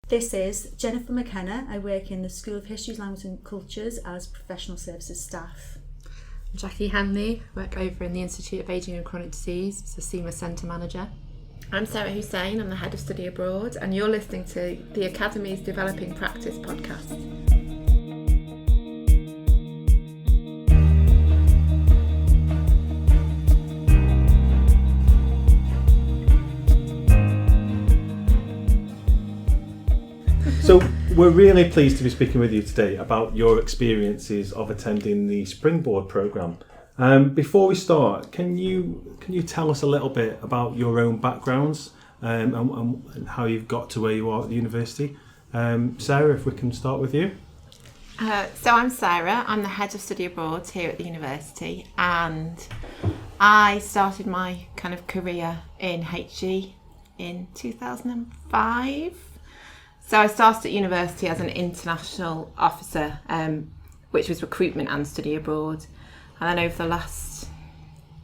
This is Jennifer McKenna. I work in the School of History, Language and Cultures as professional services staff. Jacqui-Ann Hanley, work over in the Institute of Ageing and Chronic Disease as a CIMA Centre Manager. I'm Sarah Hussain, I'm the Head of Study Abroad, and you're listening to the Academy's Developing Practice podcast. So we're really pleased to be speaking with you today about your experiences of attending the Springboard programme. Before we start, can you tell us a little bit about your own backgrounds and how you've got to where you are at the university? Sarah, if we can start with you. So I'm Sarah, I'm the Head of Study Abroad here at the university, and I started my kind of career in HE in 2005. So I started at university as an international officer, which was recruitment and study abroad. And then over the last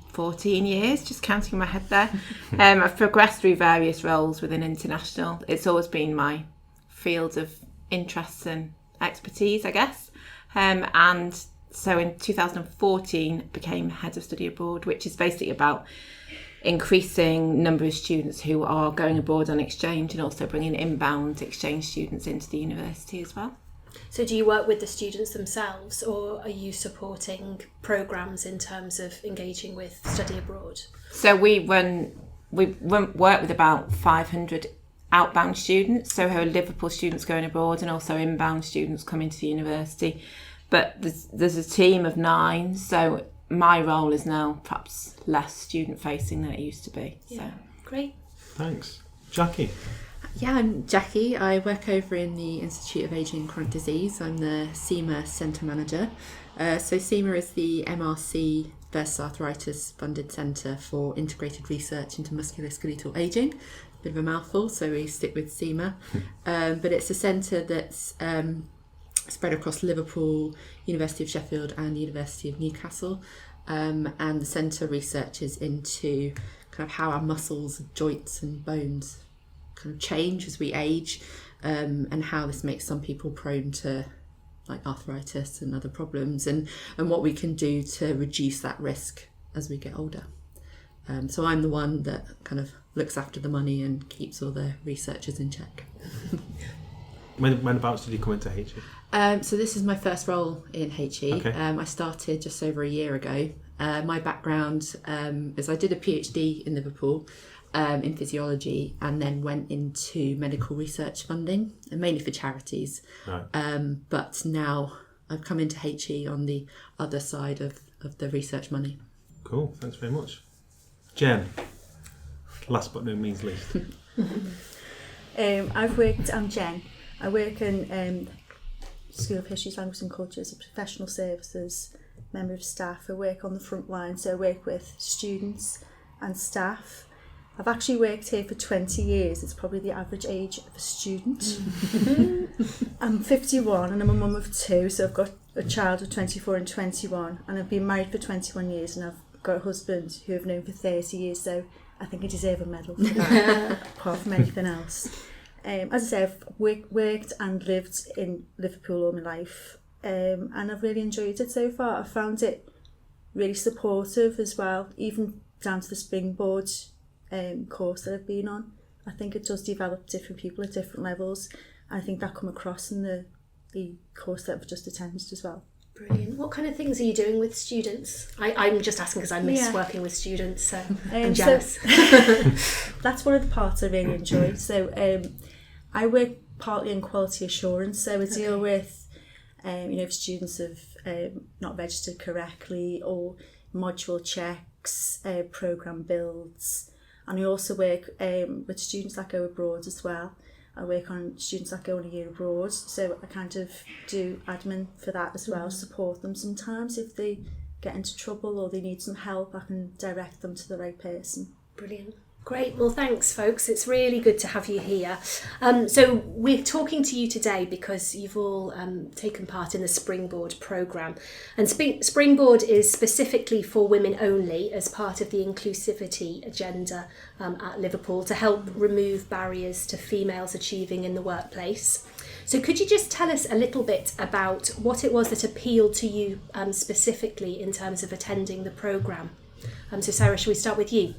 14 years, just counting in my head there, I've progressed through various roles within international. It's always been my field of interest and expertise, I guess. And so in 2014, became Head of Study Abroad, which is basically about increasing number of students who are going abroad on exchange and also bringing inbound exchange students into the university as well. So do you work with the students themselves, or are you supporting programmes in terms of engaging with study abroad? So we work with about 500 outbound students, so who are Liverpool students going abroad and also inbound students coming to the university. But there's a team of 9, so my role is now perhaps less student facing than it used to be. Yeah, so. Great. Thanks. Jacqui? Yeah, I'm Jacqui. I work over in the Institute of Ageing and Chronic Disease. I'm the CIMA Centre Manager. So CIMA is the MRC-Arthritis funded centre for integrated research into musculoskeletal ageing. Bit of a mouthful, so we stick with CIMA. But it's a centre that's spread across Liverpool, University of Sheffield and University of Newcastle. And the centre researches into kind of how our muscles, joints and bones kind of change as we age, and how this makes some people prone to like arthritis and other problems, and what we can do to reduce that risk as we get older. So I'm the one that kind of looks after the money and keeps all the researchers in check. Whenabouts did you come into HE? So this is my first role in HE. Okay. I started just over a year ago. My background is I did a PhD in Liverpool in physiology, and then went into medical research funding, and mainly for charities. Right. But now I've come into HE on the other side of the research money. Cool, thanks very much. Jen, last but no means least. I'm Jen. I work in School of History, Language and Cultures, a professional services member of staff. I work on the front line, so I work with students and staff. I've actually worked here for 20 years. It's probably the average age of a student. I'm 51 and I'm a mum of 2, so I've got a child of 24 and 21, and I've been married for 21 years, and I've got a husband who I've known for 30 years, so I think I deserve a medal for that, apart from anything else. As I say, I've worked and lived in Liverpool all my life, and I've really enjoyed it so far. I've found it really supportive as well, even down to the Springboard course that I've been on. I think it does develop different people at different levels. I think that come across in the course that I've just attended as well. Brilliant. What kind of things are you doing with students? I'm just asking because I miss working with students, so I'm jealous. So, that's one of the parts I really enjoy. So I work partly in quality assurance, so I deal with if students have not registered correctly, or module checks, programme builds, and I also work with students that go abroad as well. I work on students that go on a year abroad, so I kind of do admin for that as well, support them sometimes if they get into trouble or they need some help. I can direct them to the right person. Brilliant. Great, well thanks folks, it's really good to have you here. So we're talking to you today because you've all taken part in the Springboard programme, and Springboard is specifically for women only as part of the inclusivity agenda at Liverpool to help remove barriers to females achieving in the workplace. So could you just tell us a little bit about what it was that appealed to you specifically in terms of attending the programme? So Sarah, shall we start with you?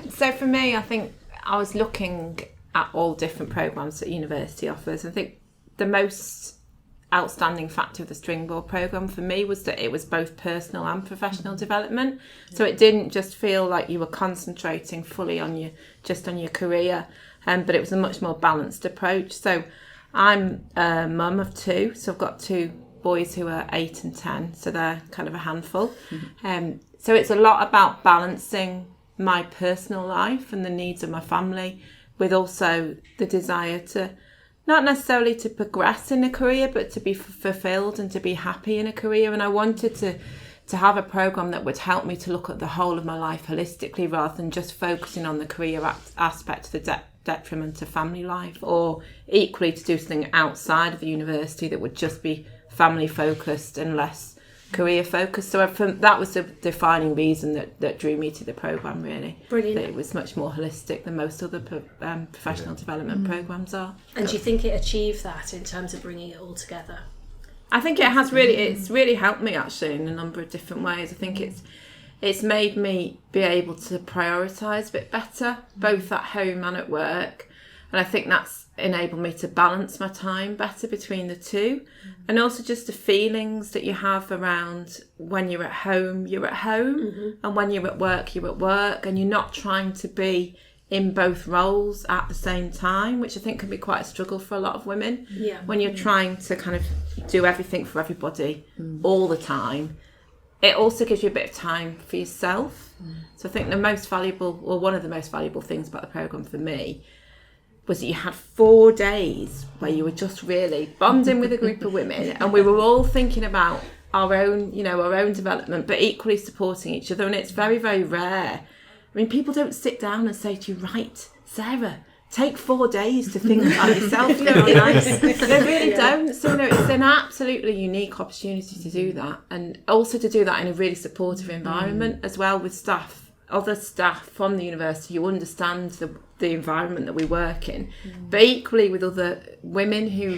So for me, I think I was looking at all different programmes that university offers. I think the most outstanding factor of the Springboard programme for me was that it was both personal and professional development. So it didn't just feel like you were concentrating fully on your career, but it was a much more balanced approach. So I'm a mum of two, so I've got two boys who are 8 and 10, so they're kind of a handful. So it's a lot about balancing my personal life and the needs of my family with also the desire to not necessarily to progress in a career, but to be fulfilled and to be happy in a career. And I wanted to have a programme that would help me to look at the whole of my life holistically rather than just focusing on the career aspect to the detriment of family life, or equally to do something outside of the university that would just be family focused and less career focused. So that was the defining reason that drew me to the programme, really. Brilliant. That it was much more holistic than most other professional development programmes are. And do you think it achieved that in terms of bringing it all together? I think it has really, it's really helped me actually in a number of different ways. I think it's made me be able to prioritise a bit better, both at home and at work. And I think that's enabled me to balance my time better between the two. And also just the feelings that you have around when you're at home, and when you're at work, and you're not trying to be in both roles at the same time, which I think can be quite a struggle for a lot of women. Yeah. When you're trying to kind of do everything for everybody all the time, it also gives you a bit of time for yourself. So I think one of the most valuable things about the programme for me was that you had 4 days where you were just really bonding with a group of women, and we were all thinking about our own development, but equally supporting each other. And it's very, very rare. I mean, people don't sit down and say to you, right, Sarah, take 4 days to think about yourself. They really don't. So it's an absolutely unique opportunity to do that, and also to do that in a really supportive environment as well, with other staff from the university who understand the environment that we work in, but equally with other women who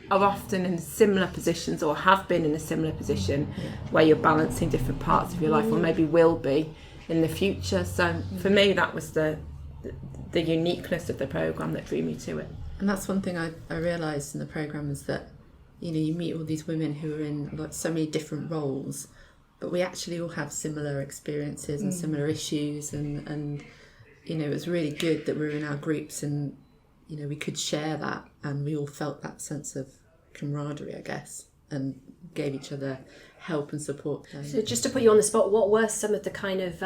are often in similar positions or have been in a similar position where you're balancing different parts of your life, or maybe will be in the future. So for me, that was the uniqueness of the programme that drew me to it. And that's one thing I realised in the programme, is that you meet all these women who are in so many different roles, but we actually all have similar experiences and similar issues, and it was really good that we were in our groups and we could share that, and we all felt that sense of camaraderie, I guess, and gave each other help and support. So just to put you on the spot, what were some of the kind of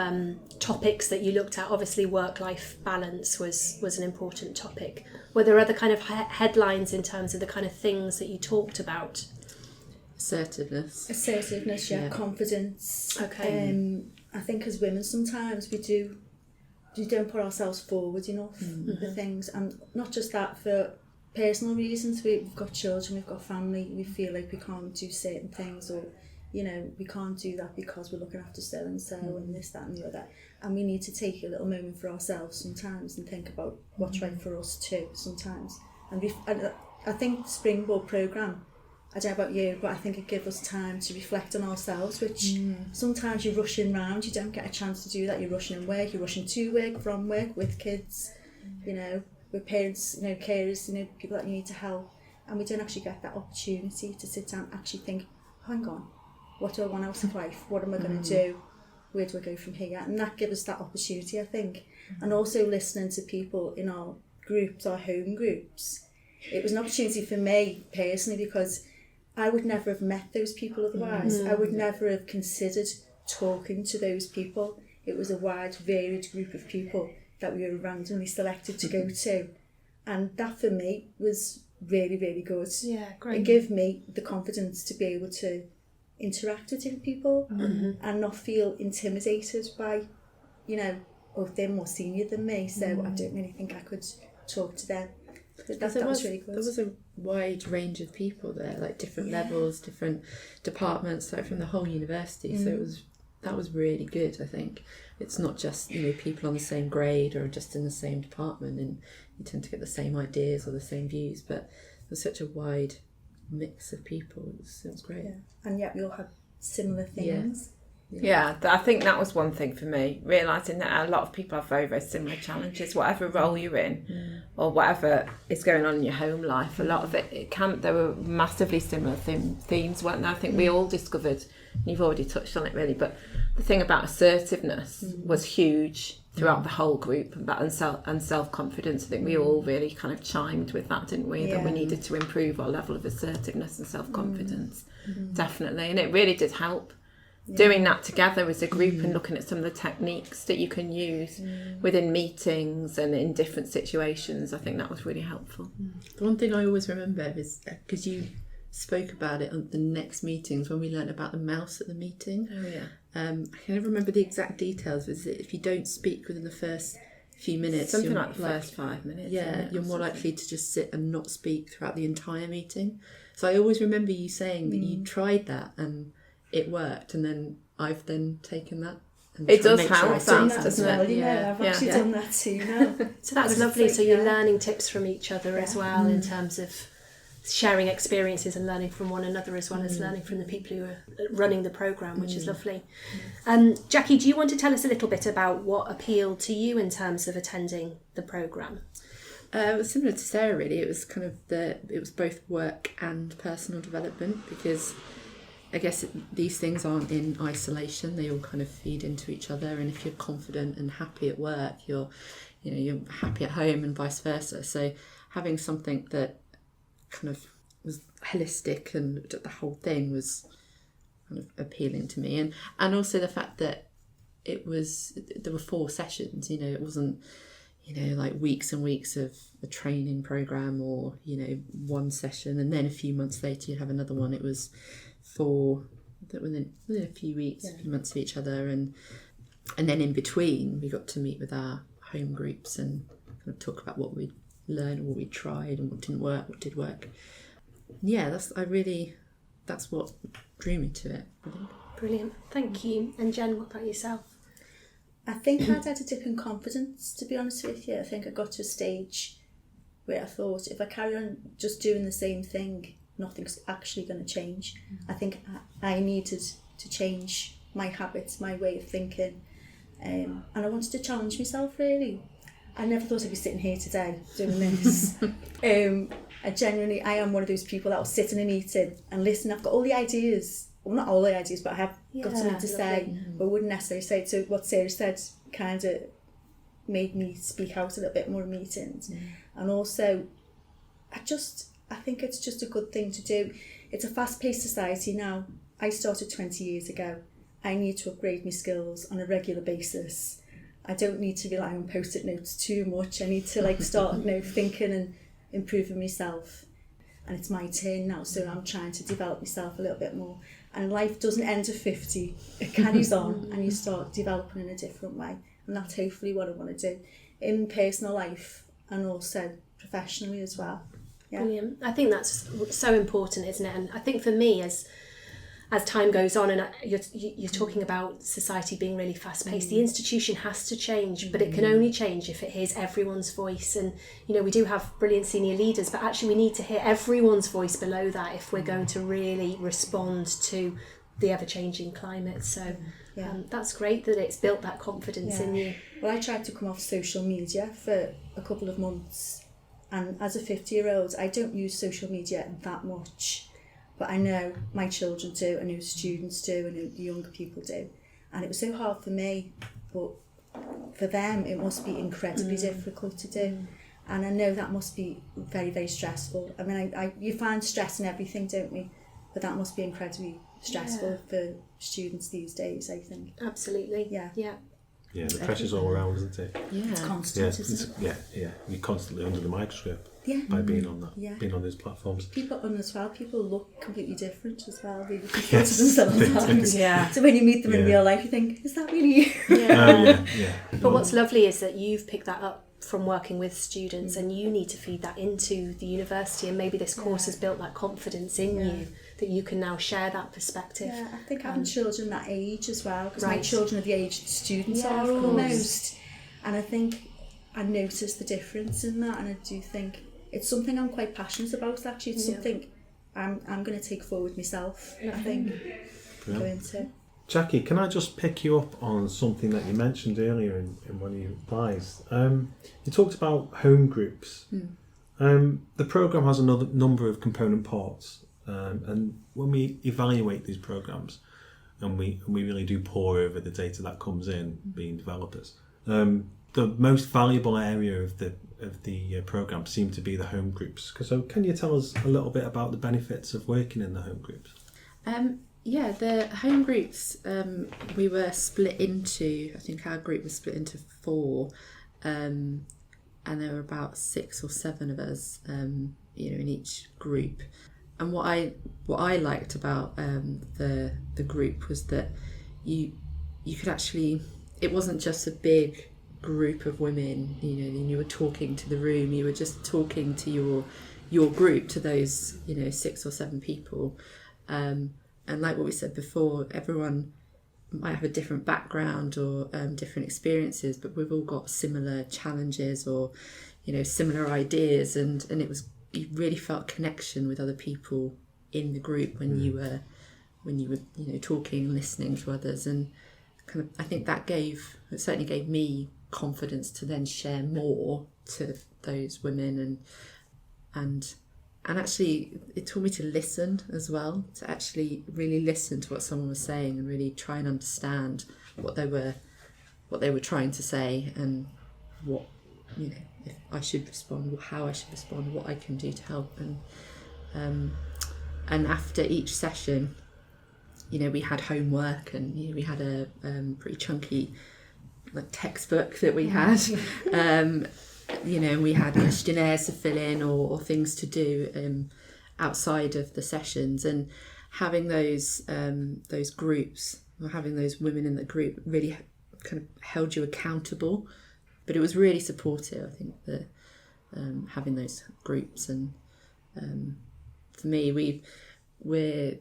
topics that you looked at? Obviously work-life balance was an important topic. Were there other kind of headlines in terms of the kind of things that you talked about? Assertiveness, yeah. Confidence. Okay. I think as women sometimes we don't put ourselves forward enough for things, and not just that, for personal reasons. We've got children, we've got family, we feel like we can't do certain things, or we can't do that because we're looking after so and so and this, that and the other, and we need to take a little moment for ourselves sometimes and think about what's right for us too sometimes. And I think the Springboard programme, I don't know about you, but I think it gives us time to reflect on ourselves, which sometimes you're rushing around, you don't get a chance to do that. You're rushing in work, you're rushing to work, from work, with kids, with parents, carers, people that you need to help, and we don't actually get that opportunity to sit down and actually think, hang on, what do I want out of life? What am I going to do? Where do I go from here? And that gives us that opportunity, I think. And also listening to people in our groups, our home groups, it was an opportunity for me personally, because I would never have met those people otherwise. I would never have considered talking to those people. It was a wide, varied group of people that we were randomly selected to go to. And that for me was really, really good. Yeah, great. It gave me the confidence to be able to interact with different people and not feel intimidated by, they're more senior than me, so I don't really think I could talk to them. That was really good. There was a wide range of people there, like different levels, different departments, like from the whole university. So that was really good. I think it's not just people on the same grade or just in the same department, and you tend to get the same ideas or the same views. But there's such a wide mix of people. It was great. Yeah. And yet we all had similar things. Yeah, I think that was one thing for me, realising that a lot of people have very, very similar challenges, whatever role you're in or whatever is going on in your home life. A lot of there were massively similar themes, weren't there? I think we all discovered, and you've already touched on it really, but the thing about assertiveness was huge throughout the whole group, and self-confidence. I think we all really kind of chimed with that, didn't we? That we needed to improve our level of assertiveness and self-confidence, definitely. And it really did help. Doing that together as a group and looking at some of the techniques that you can use within meetings and in different situations, I think that was really helpful. The one thing I always remember is, because you spoke about it on the next meetings when we learnt about the mouse at the meeting. Oh yeah. I can never remember the exact details, but if you don't speak within the first few minutes, something like the first 5 minutes. Yeah, you're more likely to just sit and not speak throughout the entire meeting. So I always remember you saying that you tried that and it worked, and then I've then taken that. And it does help, doesn't it? I've actually done that too now. So that's lovely. So you're learning tips from each other as well, in terms of sharing experiences and learning from one another, as well as learning from the people who are running the programme, which is lovely. Jackie, do you want to tell us a little bit about what appealed to you in terms of attending the programme? It was similar to Sarah really. It was kind of it was both work and personal development, because I guess these things aren't in isolation. They all kind of feed into each other, and if you're confident and happy at work, you're happy at home, and vice versa. So having something that kind of was holistic and looked at the whole thing was kind of appealing to me, and also the fact that there were 4 sessions. It wasn't like weeks and weeks of a training program, or one session and then a few months later you'd have another one. It was 4 that within a few weeks, a few months of each other, and then in between we got to meet with our home groups and kind of talk about what we'd learned, what we tried, and what didn't work, what did work. Yeah, that's what drew me to it, I think. Brilliant, thank you. And Jen, what about yourself? I think I'd had a dip in confidence, to be honest with you. I think I got to a stage where I thought, if I carry on just doing the same thing, nothing's actually going to change. I think I needed to change my habits, my way of thinking, and I wanted to challenge myself really. I never thought I'd be sitting here today doing this. I am one of those people that will sit in a meeting and listen. I've got all the ideas, well, not all the ideas, but I have got something to say, but wouldn't necessarily say it. So what Sarah said kind of made me speak out a little bit more in meetings. And also, I think it's just a good thing to do. It's a fast-paced society now. I started 20 years ago. I need to upgrade my skills on a regular basis. I don't need to rely on post-it notes too much. I need to start thinking and improving myself. And it's my turn now, so I'm trying to develop myself a little bit more. And life doesn't end at 50. It carries on, and you start developing in a different way. And that's hopefully what I want to do in personal life and also professionally as well. Yeah. Brilliant. I think that's so important, isn't it? And I think for me, as time goes on, and you're talking about society being really fast-paced, the institution has to change, but it can only change if it hears everyone's voice. And we do have brilliant senior leaders, but actually we need to hear everyone's voice below that if we're going to really respond to the ever-changing climate. So that's great that it's built that confidence in you. Well, I tried to come off social media for a couple of months, and as a 50-year-old, I don't use social media that much. But I know my children do, I know students do, I know the younger people do. And it was so hard for me, but for them it must be incredibly difficult to do. And I know that must be very, very stressful. I mean, you find stress in everything, don't we? But that must be incredibly stressful for students these days, I think. Absolutely. Yeah. Yeah, the pressure's all around, isn't it? Yeah. It's constant, isn't it? Yeah. You're constantly under the microscope. by being on that, Yeah. being on those platforms. People look completely different as well. They look Yes, themselves they do. sometimes. Yeah. So when you meet them in Yeah. real life, you think, is that really you? Yeah. But what's lovely is that you've picked that up from working with students, and you need to feed that into the university, and maybe this course has built that confidence in you that you can now share that perspective. Yeah, I think having children that age as well, because my Right. children are the age that students Yeah, are of course. almost. And I think I notice the difference in that, and I do think it's something I'm quite passionate about. Actually, it's something I'm going to take forward myself. I think go into. Jackie, can I just pick you up on something that you mentioned earlier in one of your replies? You talked about home groups. The programme has another number of component parts, and when we evaluate these programmes, and we really do pore over the data that comes in, being developers, the most valuable area of the programme seem to be the home groups. So can you tell us a little bit about the benefits of working in the home groups? Yeah, the home groups, we were split into, I think our group was split into 4, and there were about 6 or 7 of us, in each group. And what I liked about the group was that you could actually, it wasn't just a big group of women, and you were talking to the room, you were just talking to your group, to those 6 or 7 people. And like what we said before, everyone might have a different background or different experiences, but we've all got similar challenges or similar ideas, and you really felt connection with other people in the group when you were talking and listening to others, and kind of I think it certainly gave me confidence to then share more to those women, and actually it taught me to listen as well, to actually really listen to what someone was saying and really try and understand what they were trying to say, and what if I should respond, how I should respond, what I can do to help. And after each session, we had homework, and we had a pretty chunky textbook that we had. We had questionnaires to fill in or things to do outside of the sessions, and having those groups, or having those women in the group, really kind of held you accountable. But it was really supportive, I think, that having those groups. And for me, we're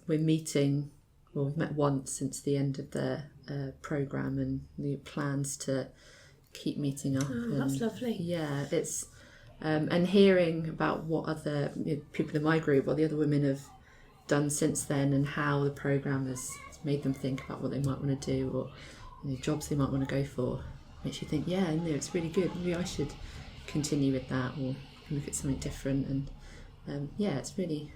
meeting, well, we've met once since the end of the programme, and the plans to keep meeting up. Oh, that's lovely. Yeah, it's and hearing about what other people in my group, what the other women have done since then, and how the programme has made them think about what they might want to do, or jobs they might want to go for, makes you think, it's really good, maybe I should continue with that, or look at something different. And it's really,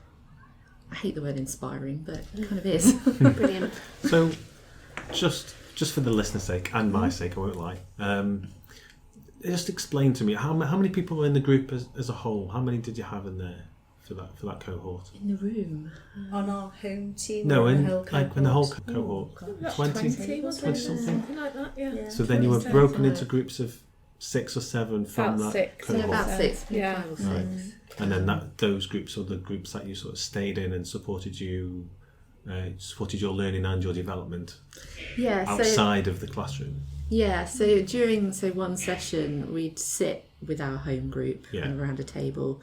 I hate the word inspiring, but it kind of is. Brilliant. So just for the listener's sake and my sake, I won't lie, just explain to me how many people were in the group as a whole. How many did you have in there for that cohort? In the room. On our home team? No, or in the whole like in the whole cohort? cohort. 20 something. something like that, yeah. So then you were broken into groups of 6 or 7 from About that 6. cohort. About 6, Yeah. 5 or 6. Right. And then those groups are the groups that you sort of stayed in and supported you, supported your learning and your development outside of the classroom. Yeah, so during one session we'd sit with our home group around a table,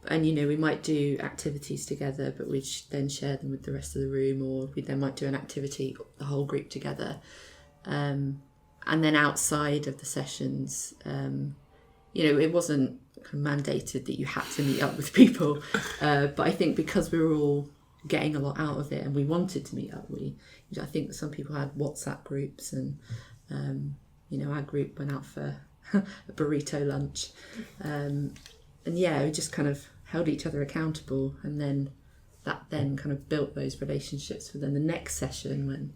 and we might do activities together, but we'd then share them with the rest of the room, or we then might do an activity, the whole group together. And then outside of the sessions, it wasn't kind of mandated that you had to meet up with people, but I think because we were all getting a lot out of it and we wanted to meet up, I think some people had WhatsApp groups, and our group went out for a burrito lunch, and we just kind of held each other accountable, and then that kind of built those relationships for then the next session when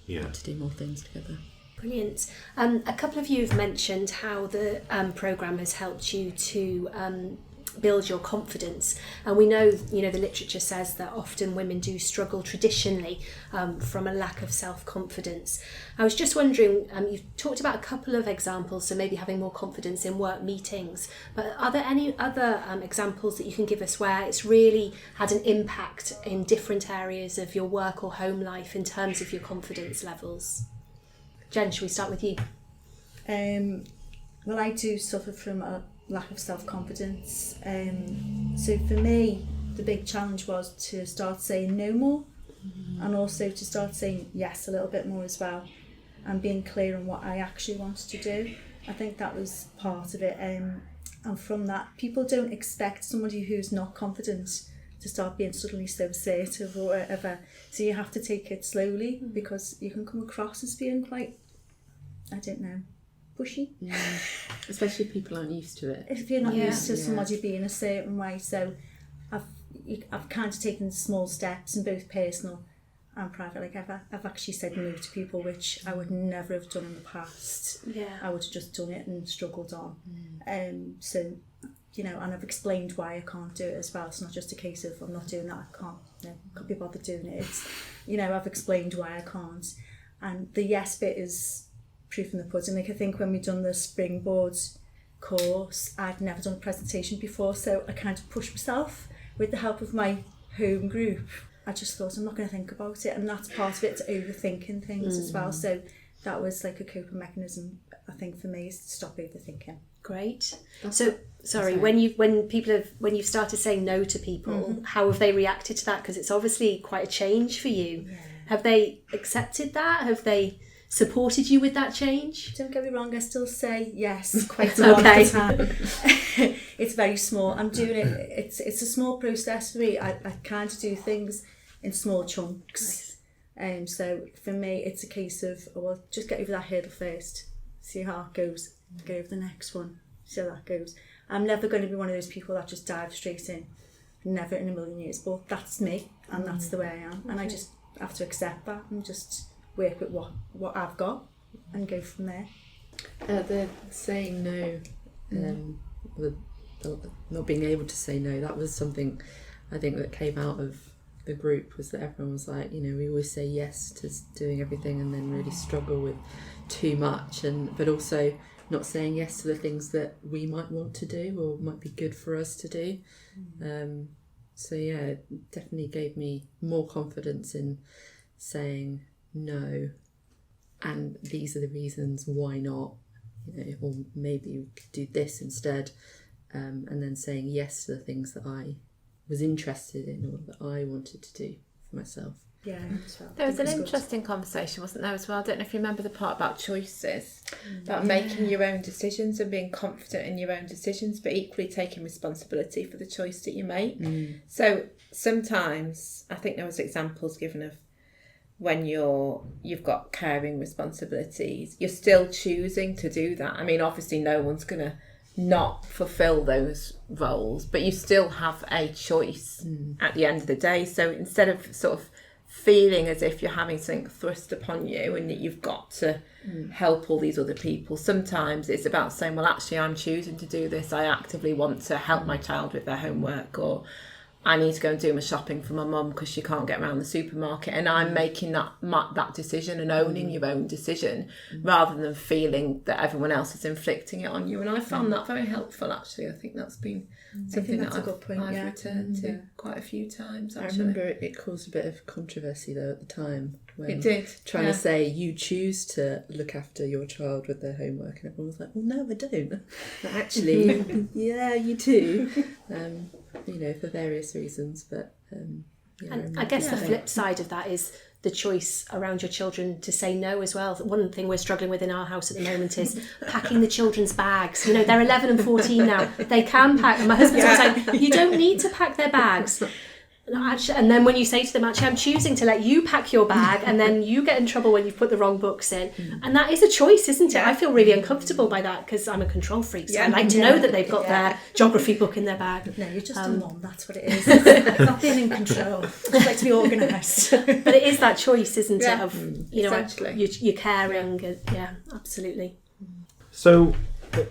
we had to do more things together. Brilliant. A couple of you have mentioned how the programme has helped you to build your confidence. And we know, the literature says that often women do struggle traditionally from a lack of self-confidence. I was just wondering, you've talked about a couple of examples, so maybe having more confidence in work meetings, but are there any other examples that you can give us where it's really had an impact in different areas of your work or home life in terms of your confidence levels? Jen, shall we start with you? Well, I do suffer from a lack of self-confidence. So for me, the big challenge was to start saying no more, and also to start saying yes a little bit more as well, and being clear on what I actually wanted to do. I think that was part of it. And from that, people don't expect somebody who's not confident to start being suddenly so assertive or whatever. So you have to take it slowly, because you can come across as being quite, I don't know, pushy. Yeah. Especially if people aren't used to it. If you're not used to somebody being a certain way. So I've kind of taken small steps in both personal and private. Like I've actually said no to people, which I would never have done in the past. Yeah. I would have just done it and struggled on. So, and I've explained why I can't do it as well. It's not just a case of I'm not doing that, I can't be bothered doing it. It's, I've explained why I can't. And the yes bit is proof in the pudding. Like I think when we done the Springboard course, I'd never done a presentation before, so I kind of pushed myself with the help of my home group. I just thought I'm not going to think about it, and that's part of it, to overthinking things as well. So that was like a coping mechanism, I think, for me, is to stop overthinking. Great. So sorry, when you've started saying no to people, how have they reacted to that? Because it's obviously quite a change for you. Yeah. Have they accepted that? Have they supported you with that change? Don't get me wrong, I still say yes quite a lot of the time. It's very small. I'm doing it. It's a small process for me. I kind of do things in small chunks. Nice. So for me, it's a case of, just get over that hurdle first, see how it goes, go over the next one, see how that goes. I'm never going to be one of those people that just dive straight in. Never in a million years. But that's me, and that's the way I am. And I just have to accept that and just work with what I've got and go from there. The saying no, the not being able to say no, that was something I think that came out of the group, was that everyone was like, we always say yes to doing everything and then really struggle with too much, but also not saying yes to the things that we might want to do or might be good for us to do. So yeah, it definitely gave me more confidence in saying no, and these are the reasons why not, or maybe we could do this instead, and then saying yes to the things that I was interested in or that I wanted to do for myself. Yeah, there was an interesting conversation, wasn't there, as well? I don't know if you remember the part about choices, about making your own decisions and being confident in your own decisions, but equally taking responsibility for the choice that you make. So sometimes I think there was examples given of when you've got caring responsibilities, you're still choosing to do that. I mean, obviously no one's going to not fulfill those roles, but you still have a choice at the end of the day. So instead of sort of feeling as if you're having something thrust upon you and that you've got to help all these other people, sometimes it's about saying, well, actually I'm choosing to do this. I actively want to help my child with their homework, or I need to go and do my shopping for my mum because she can't get around the supermarket, and I'm making that decision and owning your own decision rather than feeling that everyone else is inflicting it on you. And I found that very helpful, actually. I think that's been something that I've returned to quite a few times, actually. I remember it caused a bit of controversy though at the time. When it did. Trying to say you choose to look after your child with their homework, and everyone was like, well, no, I don't. But actually, yeah, you do. For various reasons, but and I guess the flip side of that is the choice around your children to say no as well. One thing we're struggling with in our house at the moment is packing the children's bags. They're 11 and 14 now. They can pack. My husband's always like, you don't need to pack their bags. And then when you say to them, actually, I'm choosing to let you pack your bag, and then you get in trouble when you've put the wrong books in. And that is a choice, isn't it? I feel really uncomfortable by that because I'm a control freak. So I like to know that they've got their geography book in their bag. No, you're just a mum, that's what it is. It's not being in control. It's like to be organised. But it is that choice, isn't it? Of, exactly. you're caring. Yeah, absolutely. So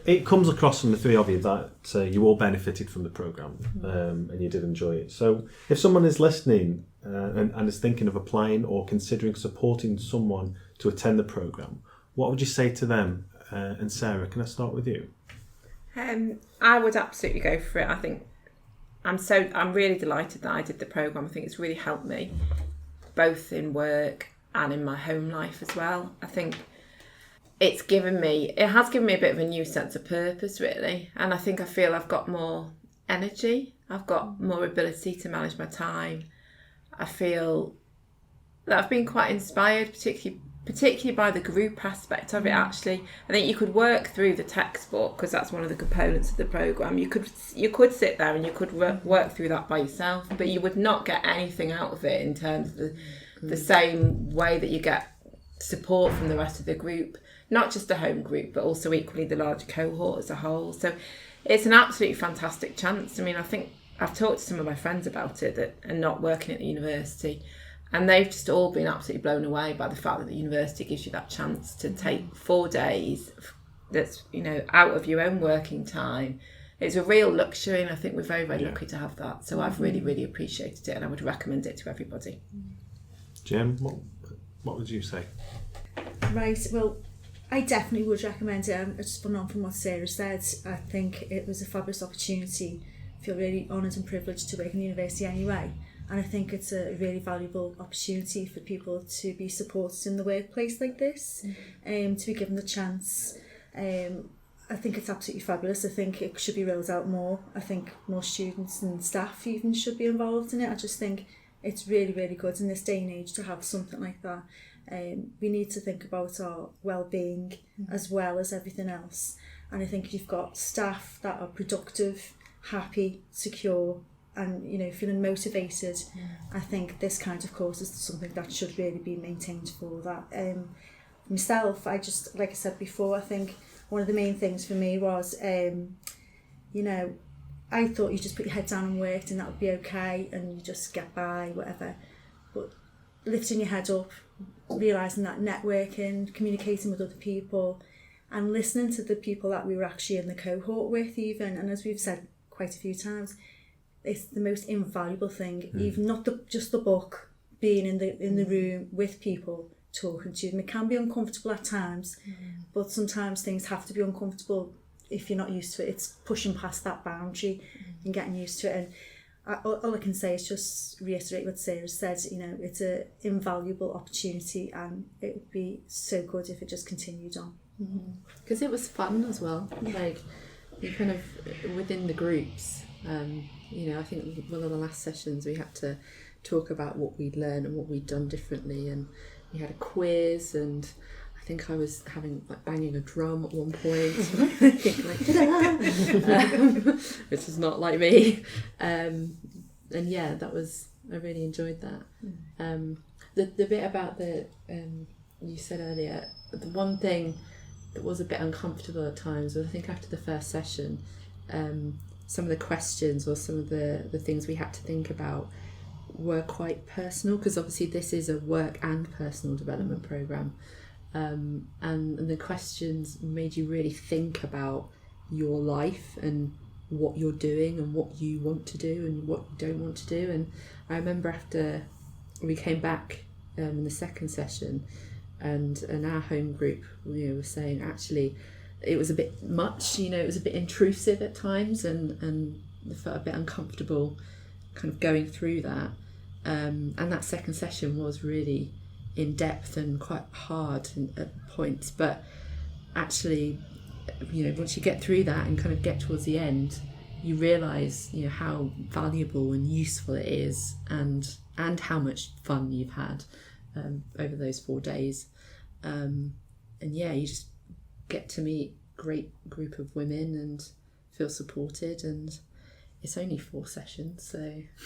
it comes across from the three of you that you all benefited from the programme and you did enjoy it. So if someone is listening and is thinking of applying or considering supporting someone to attend the programme, what would you say to them? And Sarah, can I start with you? I would absolutely go for it. I think I'm really delighted that I did the programme. I think it's really helped me both in work and in my home life as well. I think it has given me a bit of a new sense of purpose, really. And I think I feel I've got more energy. I've got more ability to manage my time. I feel that I've been quite inspired, particularly by the group aspect of it, actually. I think you could work through the textbook because that's one of the components of the programme. You could sit there and you could work through that by yourself, but you would not get anything out of it in terms of the same way that you get support from the rest of the group, not just the home group, but also equally the larger cohort as a whole. So it's an absolutely fantastic chance. I mean, I think I've talked to some of my friends about it that are not working at the university, and they've just all been absolutely blown away by the fact that the university gives you that chance to take 4 days that's, out of your own working time. It's a real luxury, and I think we're very, very lucky to have that. So I've really, really appreciated it, and I would recommend it to everybody. Jim, what would you say? Right, well, I definitely would recommend it. Just following on from what Sarah said, I think it was a fabulous opportunity. I feel really honoured and privileged to work in the university anyway. And I think it's a really valuable opportunity for people to be supported in the workplace like this, to be given the chance. I think it's absolutely fabulous. I think it should be rolled out more. I think more students and staff even should be involved in it. I just think it's really, really good in this day and age to have something like that. We need to think about our well-being as well as everything else. And I think if you've got staff that are productive, happy, secure, and feeling motivated, I think this kind of course is something that should really be maintained for that. Myself, I just, like I said before, I think one of the main things for me was, I thought you just put your head down and worked and that would be okay and you just get by, whatever. But lifting your head up, realising that networking, communicating with other people and listening to the people that we were actually in the cohort with even, and as we've said quite a few times, it's the most invaluable thing, even not just the book, being in the room with people, talking to them. It can be uncomfortable at times, but sometimes things have to be uncomfortable if you're not used to it. It's pushing past that boundary and getting used to it. And all I can say is just reiterate what Sarah said. It's an invaluable opportunity, and it would be so good if it just continued on. Because it was fun as well. Like you kind of within the groups. I think one of the last sessions we had to talk about what we'd learned and what we'd done differently, and we had a quiz, and I think I was banging a drum at one point, which is not like me. And yeah, I really enjoyed that. The bit about you said earlier, the one thing that was a bit uncomfortable at times was I think after the first session, some of the questions or some of the things we had to think about were quite personal, because obviously this is a work and personal development programme, and the questions made you really think about your life and what you're doing and what you want to do and what you don't want to do. And I remember after we came back in the second session, and our home group were saying actually it was a bit much, it was a bit intrusive at times, and I felt a bit uncomfortable kind of going through that. And that second session was really in depth and quite hard at points, but actually, once you get through that and kind of get towards the end, you realise, how valuable and useful it is, and how much fun you've had over those 4 days. And yeah, you just get to meet a great group of women and feel supported, and it's only 4 sessions, so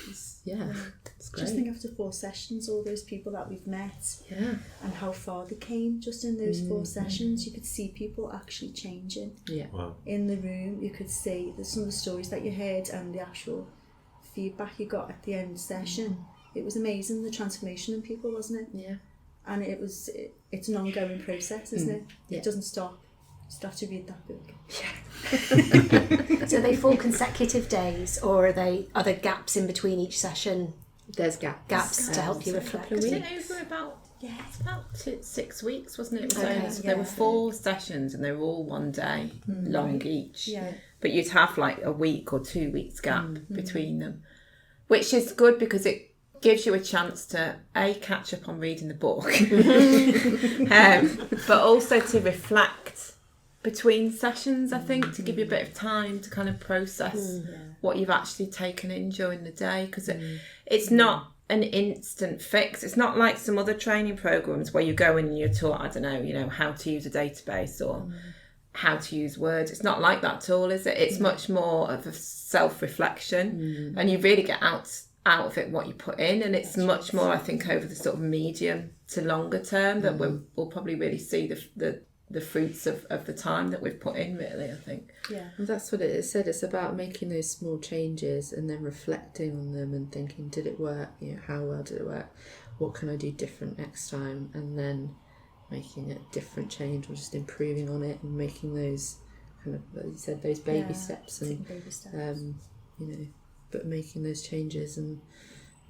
it's great. Just think after 4 sessions, all those people that we've met, and how far they came just in those 4 sessions. You could see people actually changing. Wow. In the room, you could see some of the stories that you heard and the actual feedback you got at the end of the session. It was amazing, the transformation in people, wasn't it? Yeah. And it's an ongoing process, isn't it? Yeah. It doesn't stop. Start to read that book. So are they 4 consecutive days, or are there gaps in between each session? There's gaps To help you reflect. Was it over about 6 weeks, wasn't it? So there were 4 sessions, and they were all one day long each. Yeah. But you'd have like a week or 2 weeks gap between them, which is good because it gives you a chance to catch up on reading the book, but also to reflect between sessions. I think to give you a bit of time to kind of process what you've actually taken in during the day, because it's not an instant fix. It's not like some other training programs where you go in and you're taught, I don't know, how to use a database or how to use Word. It's not like that at all, is it? It's much more of a self-reflection, and you really get out of it what you put in, and it's much more, I think, over the sort of medium to longer term that we'll probably really see the fruits of the time that we've put in, really, I think. Yeah. And that's what it said. It's about making those small changes and then reflecting on them and thinking, did it work? How well did it work? What can I do different next time? And then making a different change or just improving on it and making those kind of, like you said, those baby steps and baby steps. But making those changes and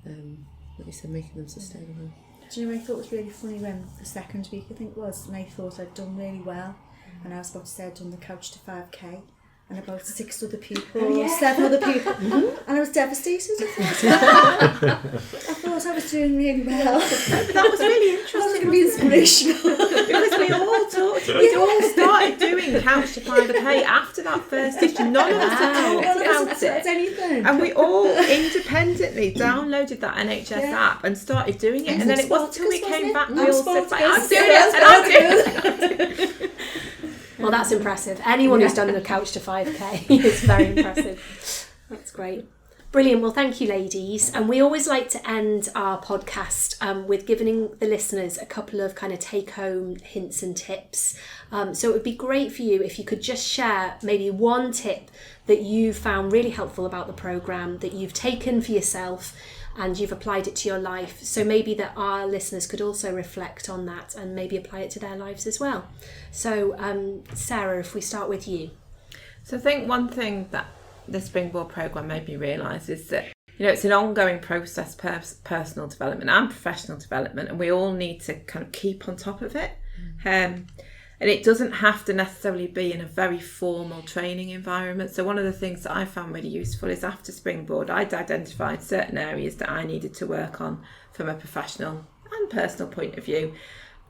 like you said, making them sustainable. Do you know what I thought was really funny when the second week, I think it was, and I thought I'd done really well, and I was about to say I'd done the couch to 5k, and about 6 other people, 7 other people, and I was devastated. I thought I was doing really well. But that was really interesting. I was going to be inspirational. Because we all started doing couch to 5k after that first issue. None of us had talked about it. Anything. And we all independently downloaded that NHS app and started doing it. And then it wasn't until we came back we all said, I'm doing it, and I'm doing it. Well, that's impressive. Anyone who's done the couch to 5k is very impressive. That's great. Brilliant. Well, thank you, ladies. And we always like to end our podcast with giving the listeners a couple of kind of take-home hints and tips. So it would be great for you if you could just share maybe one tip that you found really helpful about the programme, that you've taken for yourself and you've applied it to your life. So maybe that our listeners could also reflect on that and maybe apply it to their lives as well. So, Sarah, if we start with you. So I think one thing that the Springboard programme made me realise is that, it's an ongoing process, personal development and professional development, and we all need to kind of keep on top of it. And it doesnn't have to necessarily be in a very formal training environment. So one of the things that I found really useful is after Springboard, I'd identified certain areas that I needed to work on from a professional and personal point of view.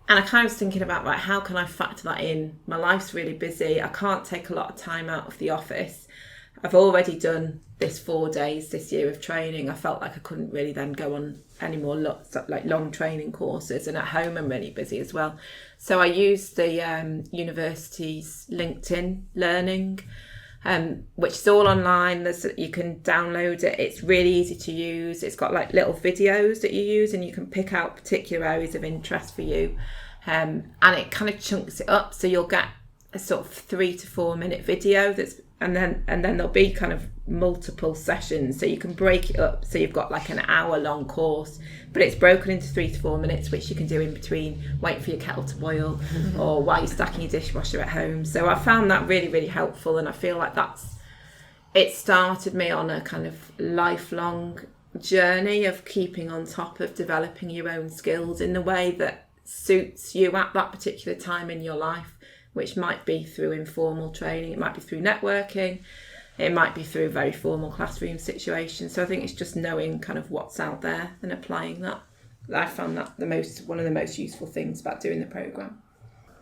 And I kind of was thinking about, right, how can I factor that in? My life's really busy. I can't take a lot of time out of the office. I've already done this 4 days this year of training. I felt like I couldn't really then go on any more long training courses, and at home I'm really busy as well. So I used the university's LinkedIn Learning, which is all online. You can download it. It's really easy to use. It's got like little videos that you use, and you can pick out particular areas of interest for you, and it kind of chunks it up. So you'll get a sort of 3 to 4 minute video and then there'll be kind of multiple sessions, so you can break it up, so you've got like an hour long course, but it's broken into 3 to 4 minutes, which you can do in between waiting for your kettle to boil or while you're stacking your dishwasher at home. So I found that really, really helpful, and I feel like it started me on a kind of lifelong journey of keeping on top of developing your own skills in the way that suits you at that particular time in your life, which might be through informal training, it might be through networking, it might be through very formal classroom situations. So I think it's just knowing kind of what's out there and applying that. I found that one of the most useful things about doing the programme.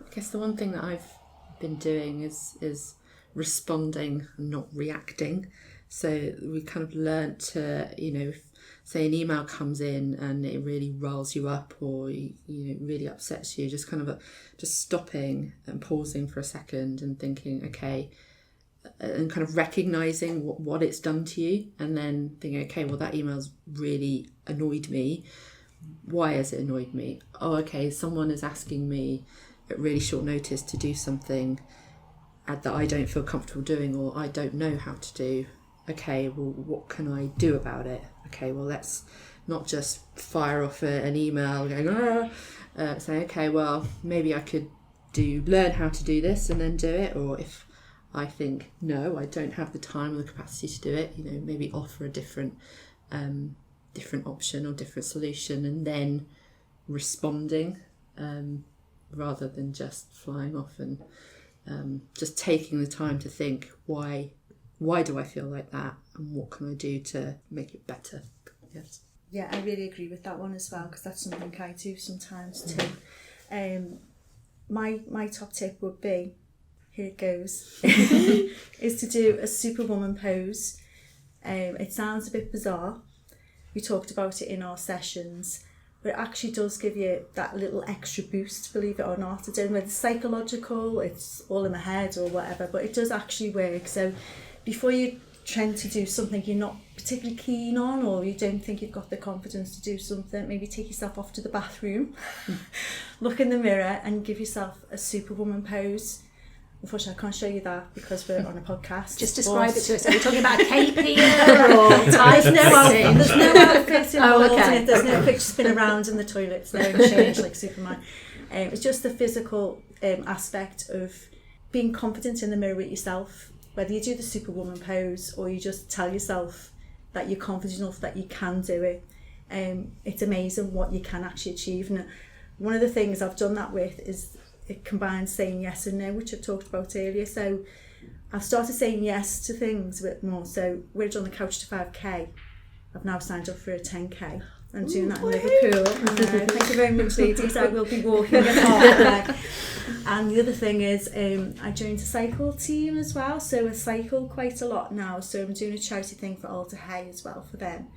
I guess the one thing that I've been doing is responding and not reacting. So we kind of learnt to, if say an email comes in and it really riles you up or really upsets you, just kind of just stopping and pausing for a second and thinking, okay, and kind of recognising what it's done to you, and then thinking, okay, well, that email's really annoyed me. Why has it annoyed me? Oh, okay, someone is asking me at really short notice to do something that I don't feel comfortable doing or I don't know how to do. Okay, well, what can I do about it? Okay, well, let's not just fire off an email going, saying, okay, well, maybe I could learn how to do this and then do it, or if I think, no, I don't have the time or the capacity to do it, maybe offer a different option or different solution, and then responding rather than just flying off, and just taking the time to think, why do I feel like that, and what can I do to make it better? Yes. Yeah, I really agree with that one as well, because that's something I do sometimes too. My top tip would be, here it goes, is to do a Superwoman pose. It sounds a bit bizarre. We talked about it in our sessions, but it actually does give you that little extra boost, believe it or not. I don't know whether it's psychological, it's all in the head or whatever, but it does actually work. So before you try to do something you're not particularly keen on, or you don't think you've got the confidence to do something, maybe take yourself off to the bathroom, look in the mirror and give yourself a Superwoman pose. Unfortunately, I can't show you that because we're on a podcast. Just describe it to us. Are we talking about a cape here or ties? There's no outfit involved in it. There's no quick spin around in the toilets. No change like Superman. It's just the physical aspect of being confident in the mirror with yourself. Whether you do the Superwoman pose or you just tell yourself that you're confident enough that you can do it, it's amazing what you can actually achieve. And one of the things I've done that with is it combines saying yes and no, which I talked about earlier. So I've started saying yes to things a bit more. So we're on the couch to 5k. I've now signed up for a 10k. I'm doing that in Liverpool. Thank you very much, ladies. I will be walking at half. And the other thing is I joined a cycle team as well. So I cycle quite a lot now. So I'm doing a charity thing for Alter Hay as well for them.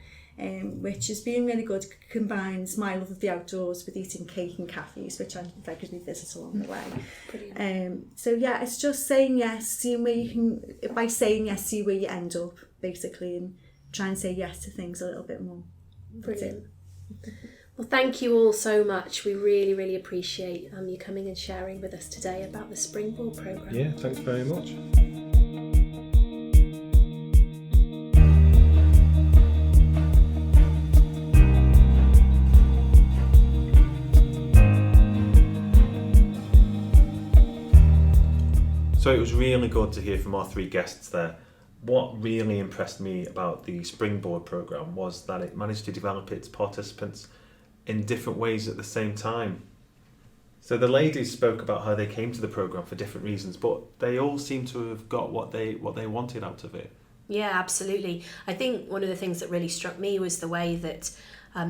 Which has been really good, combines my love of the outdoors with eating cake and cafes, which I regularly visit along the way. So yeah, it's just saying yes, seeing where you can, by saying yes, see where you end up, basically, and try and say yes to things a little bit more. Brilliant. Well, thank you all so much. We really, really appreciate you coming and sharing with us today about the Springboard programme. Yeah, thanks very much. So it was really good to hear from our three guests there. What really impressed me about the Springboard programme was that it managed to develop its participants in different ways at the same time. So the ladies spoke about how they came to the programme for different reasons, but they all seem to have got what they wanted out of it. Yeah, absolutely. I think one of the things that really struck me was the way that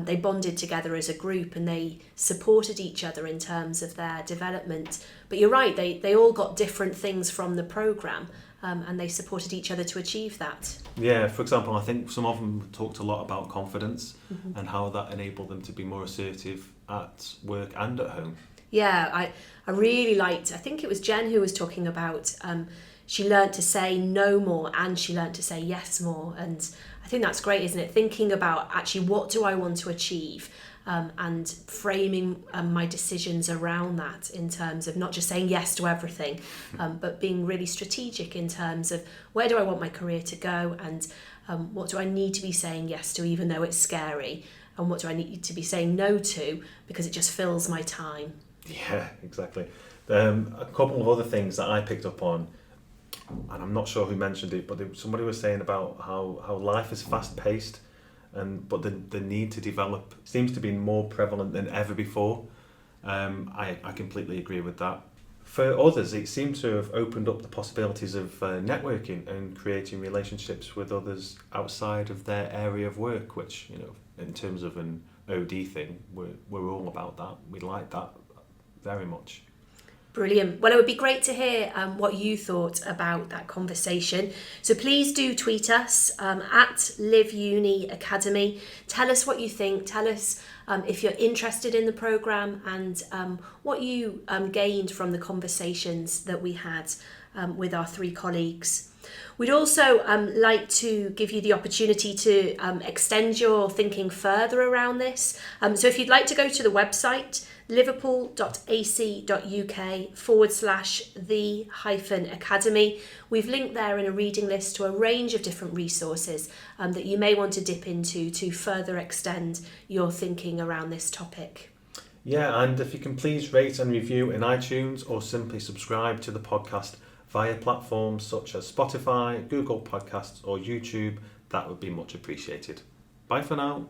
they bonded together as a group and they supported each other in terms of their development. But you're right, they all got different things from the programme and they supported each other to achieve that. Yeah, for example, I think some of them talked a lot about confidence and how that enabled them to be more assertive at work and at home. Yeah, I really liked, I think it was Jen who was talking about she learnt to say no more and she learnt to say yes more. And I think that's great, isn't it? Thinking about actually what do I want to achieve and framing my decisions around that in terms of not just saying yes to everything, but being really strategic in terms of where do I want my career to go and what do I need to be saying yes to even though it's scary, and what do I need to be saying no to because it just fills my time. Yeah, exactly. A couple of other things that I picked up on, and I'm not sure who mentioned it, but somebody was saying about how life is fast-paced, but the need to develop seems to be more prevalent than ever before. I completely agree with that. For others, it seemed to have opened up the possibilities of networking and creating relationships with others outside of their area of work, which, in terms of an OD thing, we're all about that. We like that very much. Brilliant. Well, it would be great to hear what you thought about that conversation. So please do tweet us at Live Uni Academy. Tell us what you think. Tell us if you're interested in the programme and what you gained from the conversations that we had with our three colleagues. We'd also like to give you the opportunity to extend your thinking further around this. So if you'd like to go to the website, liverpool.ac.uk/the-academy. We've linked there in a reading list to a range of different resources that you may want to dip into to further extend your thinking around this topic. Yeah, and if you can please rate and review in iTunes or simply subscribe to the podcast via platforms such as Spotify, Google Podcasts or YouTube, that would be much appreciated. Bye for now.